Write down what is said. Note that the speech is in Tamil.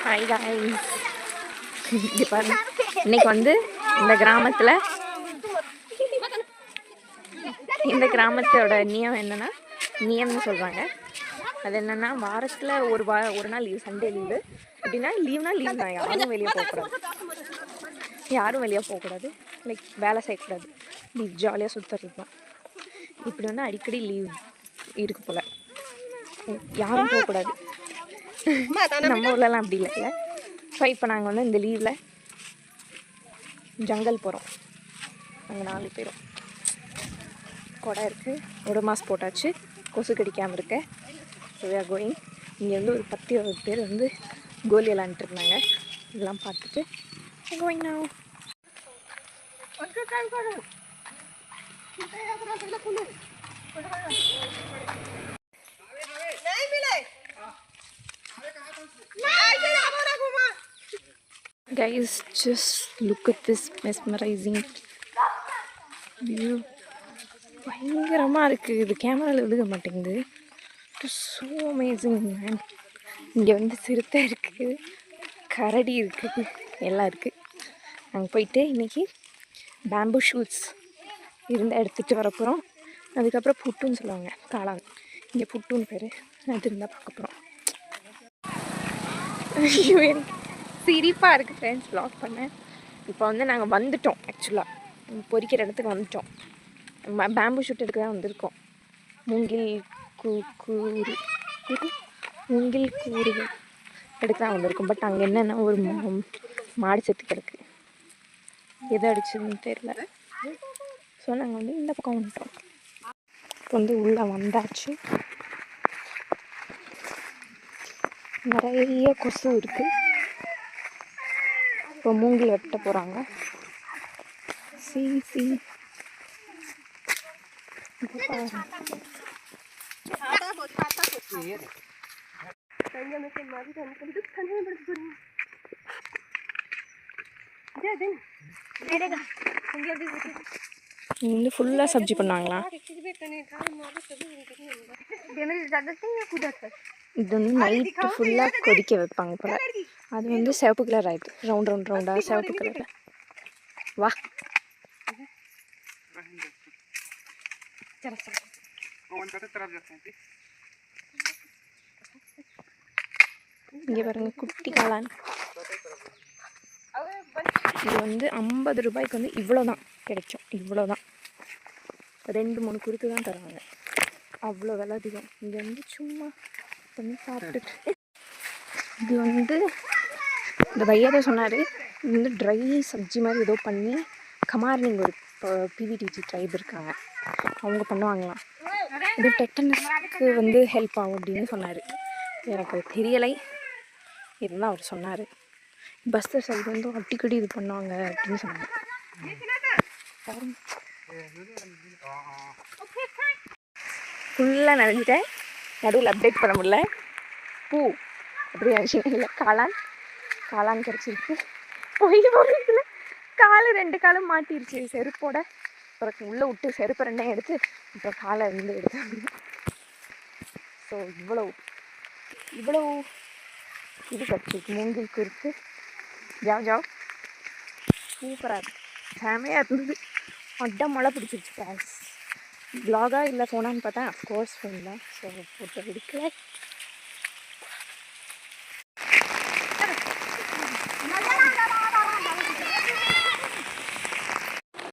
ஹாய் காய்ஸ், இங்கே பாருங்க. இன்னைக்கு வந்து இந்த கிராமத்தோட நியம்னு சொல்கிறாங்க. அது என்னென்னா, வாரத்தில் ஒரு நாள் லீவ், சண்டே லீவு. அப்படின்னா லீவ் தான். யாரும் வெளியே போகக்கூடாது. லைக் வேலை செய்யக்கூடாது. லீவ் ஜாலியாக சுற்றுறது தான். இப்படி வந்து அடிக்கடி லீவ் இருக்கு போல். யாரும் போகக்கூடாது. நம்ம ஊர்லலாம் அப்படி இல்லைல்ல. ஸோ இப்போ நாங்கள் வந்து இந்த லீவில் ஜங்கல் போகிறோம். நாங்கள் 4 பேரும். கொடை இருக்குது, ஒரு மாஸ்க் போட்டாச்சு, கொசு கடிக்காமல் இருக்க. So we are going. இங்கே வந்து ஒரு 10-20 பேர் வந்து கோலி விளாண்டுருந்தாங்க. இதெல்லாம் பார்த்துட்டு going now. Guys, just look at this mesmerizing view. பயங்கரமாக இருக்குது. இது கேமராவில் விழுக மாட்டேங்குது. It's so amazing man. இங்கே வந்து சிறுத்தை இருக்குது, கரடி இருக்குது, எல்லாம் இருக்குது. நாங்கள் போயிட்டு இன்றைக்கி பேம்பு ஷூட்ஸ் இருந்தால் எடுத்துகிட்டு வரப்போகிறோம். அதுக்கப்புறம் புட்டுன்னு சொல்லுவாங்க, காளான். இங்கே புட்டுன்னு பேர். அது இருந்தால் பார்க்க போகிறோம். சிரிப்பாக இருக்குது ஃப்ரெண்ட்ஸ். வ்ளாக் பண்ணேன். இப்போ வந்து நாங்கள் வந்துட்டோம். ஆக்சுவலாக பொறிக்கிற இடத்துக்கு வந்துட்டோம். பேம்பு ஷூட் எடுக்க தான் வந்திருக்கோம். மூங்கில் கூறுகள் எடுக்க தான் வந்திருக்கோம். பட் அங்கே என்னென்னா ஒரு மாடு செத்து கிடக்கு. எதை அடிச்சதுன்னு தெரியல. ஸோ நாங்கள் வந்து இந்த பக்கம் வந்துட்டோம். இப்போ வந்து உள்ளே வந்தாச்சு. நிறைய கொசு இருக்குது. இப்போ மூங்கில் வெட்ட போகிறாங்க. வந்து ஃபுல்லாக சப்ஜி பண்ணாங்களா? இது வந்து நைட்டு ஃபுல்லாக கொதிக்க வைப்பாங்க போல். அது வந்து சிவப்பு கலர் ஆகிடுது. ரவுண்டாக சிவப்பு கலரில். வா, இங்கே பாருங்க, குட்டி காளான். இது வந்து 50 ரூபாய்க்கு வந்து இவ்வளோதான் கிடைக்கும். இவ்வளோதான் 2-3 குறுக்கு தான் தருவாங்க. அவ்வளோ விலை அதிகம். இங்கே வந்து சும்மா பண்ணி சாப்பிட்டுட்டு. இது வந்து இந்த பையதை சொன்னார், இது வந்து ட்ரை சப்ஜி மாதிரி ஏதோ பண்ணி கமார்னிங் ஒரு பிவிடிஜி ட்ரைப் இருக்காங்க, அவங்க பண்ணுவாங்களாம். இது டெட்டனஸ்க்கு வந்து ஹெல்ப் ஆகும் அப்படின்னு சொன்னார். எனக்கு தெரியலை, இதுதான் அவர் சொன்னார். பஸ்ஸர் சைடு வந்து அடிக்கடி இது பண்ணுவாங்க அப்படின்னு சொன்னாங்க. ஃபுல்லாக நினைஞ்சிட்டேன். நடுவில் அப்டேட் பண்ண முடியல. பூ அப்படி விஷயம் இல்லை. காளான் கிடச்சிருக்கு. போகிறதுல 2 காலும் மாட்டிருச்சு செருப்போட. அப்புறம் உள்ளே விட்டு செருப்பை 2 எடுத்து அப்புறம் காலை வந்து எடுத்தாங்க. ஸோ இவ்வளோ இது கிடச்சிருக்கு. மூங்கில் குறுக்கு ஜாவ் சூப்பராக இருக்குது. செமையாக இருந்தது. மழை பிடிச்சிருச்சு கேஸ். வ்ளாகா இல்லை ஃபோனான்னு பார்த்தா அஃப்கோர்ஸ் ஃபோன் தான். ஸோ ஃபோட்டோ எடுக்கல.